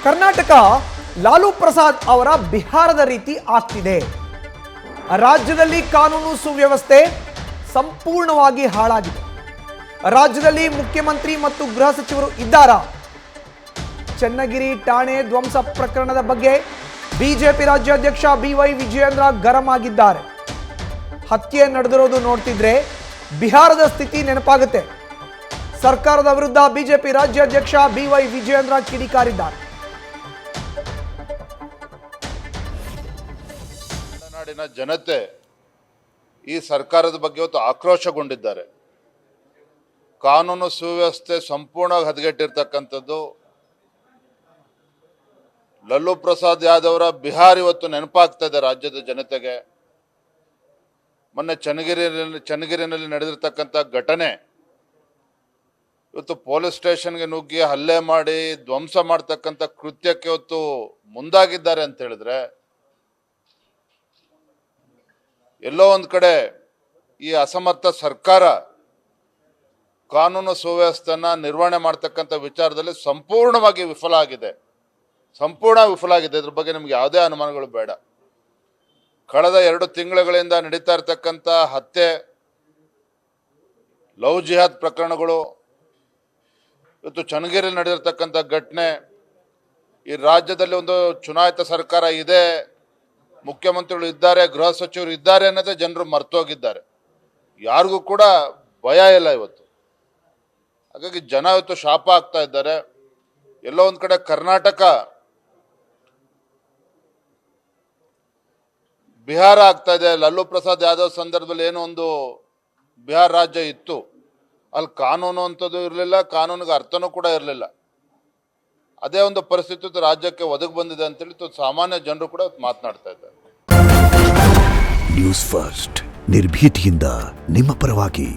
ಕರ್ನಾಟಕ ಲಾಲು ಪ್ರಸಾದ್ ಅವರ ಬಿಹಾರದ ರೀತಿ ಆಗ್ತಿದೆ. ರಾಜ್ಯದಲ್ಲಿ ಕಾನೂನು ಸುವ್ಯವಸ್ಥೆ ಸಂಪೂರ್ಣವಾಗಿ ಹಾಳಾಗಿದೆ. ರಾಜ್ಯದಲ್ಲಿ ಮುಖ್ಯಮಂತ್ರಿ ಮತ್ತು ಗೃಹ ಸಚಿವರು ಇದ್ದಾರಾ? ಚನ್ನಗಿರಿ ಠಾಣೆ ಧ್ವಂಸ ಪ್ರಕರಣದ ಬಗ್ಗೆ ಬಿಜೆಪಿ ರಾಜ್ಯಾಧ್ಯಕ್ಷ ಬಿವೈ ವಿಜಯೇಂದ್ರ ಗರಂ ಆಗಿದ್ದಾರೆ. ಹತ್ಯೆ ನಡೆದಿರೋದು ನೋಡ್ತಿದ್ರೆ ಬಿಹಾರದ ಸ್ಥಿತಿ ನೆನಪಾಗುತ್ತೆ. ಸರ್ಕಾರದ ವಿರುದ್ಧ ಬಿಜೆಪಿ ರಾಜ್ಯಾಧ್ಯಕ್ಷ ಬಿವೈ ವಿಜಯೇಂದ್ರ ಕಿಡಿಕಾರಿದ್ದಾರೆ. ನಾಡಿನ ಜನತೆ ಈ ಸರ್ಕಾರದ ಬಗ್ಗೆ ಇವತ್ತು ಆಕ್ರೋಶಗೊಂಡಿದ್ದಾರೆ. ಕಾನೂನು ಸುವ್ಯವಸ್ಥೆ ಸಂಪೂರ್ಣವಾಗಿ ಹದಗೆಟ್ಟಿರ್ತಕ್ಕಂಥದ್ದು. ಲಲ್ಲೂ ಪ್ರಸಾದ್ ಯಾದವ್ ಅವರ ಬಿಹಾರ್ ಇವತ್ತು ನೆನಪಾಗ್ತಾ ಇದೆ ರಾಜ್ಯದ ಜನತೆಗೆ. ಮೊನ್ನೆ ಚನ್ನಗಿರಿನಲ್ಲಿ ನಡೆದಿರ್ತಕ್ಕಂಥ ಘಟನೆ ಇವತ್ತು ಪೊಲೀಸ್ ಸ್ಟೇಷನ್ಗೆ ನುಗ್ಗಿ ಹಲ್ಲೆ ಮಾಡಿ ಧ್ವಂಸ ಮಾಡ್ತಕ್ಕಂಥ ಕೃತ್ಯಕ್ಕೆ ಇವತ್ತು ಮುಂದಾಗಿದ್ದಾರೆ ಅಂತ ಹೇಳಿದ್ರೆ, ಎಲ್ಲೋ ಒಂದು ಕಡೆ ಈ ಅಸಮರ್ಥ ಸರ್ಕಾರ ಕಾನೂನು ಸುವ್ಯವಸ್ಥೆನ ನಿರ್ವಹಣೆ ಮಾಡ್ತಕ್ಕಂಥ ವಿಚಾರದಲ್ಲಿ ಸಂಪೂರ್ಣವಾಗಿ ವಿಫಲ ಆಗಿದೆ. ಇದ್ರ ಬಗ್ಗೆ ನಿಮ್ಗೆ ಯಾವುದೇ ಅನುಮಾನಗಳು ಬೇಡ. ಕಳೆದ 2 ತಿಂಗಳುಗಳಿಂದ ನಡೀತಾ ಇರತಕ್ಕಂಥ ಹತ್ಯೆ, ಲವ್ ಜಿಹಾದ್ ಪ್ರಕರಣಗಳು, ಇವತ್ತು ಚನ್ನಗಿರಿಯಲ್ಲಿ ನಡೆದಿರ್ತಕ್ಕಂಥ ಘಟನೆ, ಈ ರಾಜ್ಯದಲ್ಲಿ ಒಂದು ಚುನಾಯಿತ ಸರ್ಕಾರ ಇದೆ, ಮುಖ್ಯಮಂತ್ರಿಗಳು ಇದ್ದಾರೆ, ಗೃಹ ಸಚಿವರು ಇದ್ದಾರೆ ಅನ್ನೋದೇ ಜನರು ಮರ್ತೋಗಿದ್ದಾರೆ. ಯಾರಿಗೂ ಕೂಡ ಭಯ ಇಲ್ಲ ಇವತ್ತು. ಹಾಗಾಗಿ ಜನ ಇವತ್ತು ಶಾಪ ಆಗ್ತಾ ಇದ್ದಾರೆ. ಎಲ್ಲೋ ಒಂದು ಕಡೆ ಕರ್ನಾಟಕ ಬಿಹಾರ ಆಗ್ತಾ ಇದೆ. ಲಲ್ಲೂ ಪ್ರಸಾದ್ ಯಾದವ್ ಸಂದರ್ಭದಲ್ಲಿ ಏನೋ ಒಂದು ಬಿಹಾರ ರಾಜ್ಯ ಇತ್ತು, ಅಲ್ಲಿ ಕಾನೂನು ಅಂತದ್ದು ಇರಲಿಲ್ಲ, ಕಾನೂನಿಗೆ ಅರ್ಥನೂ ಕೂಡ ಇರಲಿಲ್ಲ. ಅದೇ ಒಂದು ಪರಿಸ್ಥಿತಿ ರಾಜ್ಯಕ್ಕೆ ಒದಗಿ ಬಂದಿದೆ ಅಂತೇಳಿ ಸಾಮಾನ್ಯ ಜನರು ಕೂಡ ಮಾತನಾಡ್ತಾ ಇದ್ದಾರೆ. ನ್ಯೂಸ್ ಫಸ್ಟ್ ನಿರ್ಭೀತಿಯಿಂದ ನಿಮ್ಮ ಪರವಾಗಿ.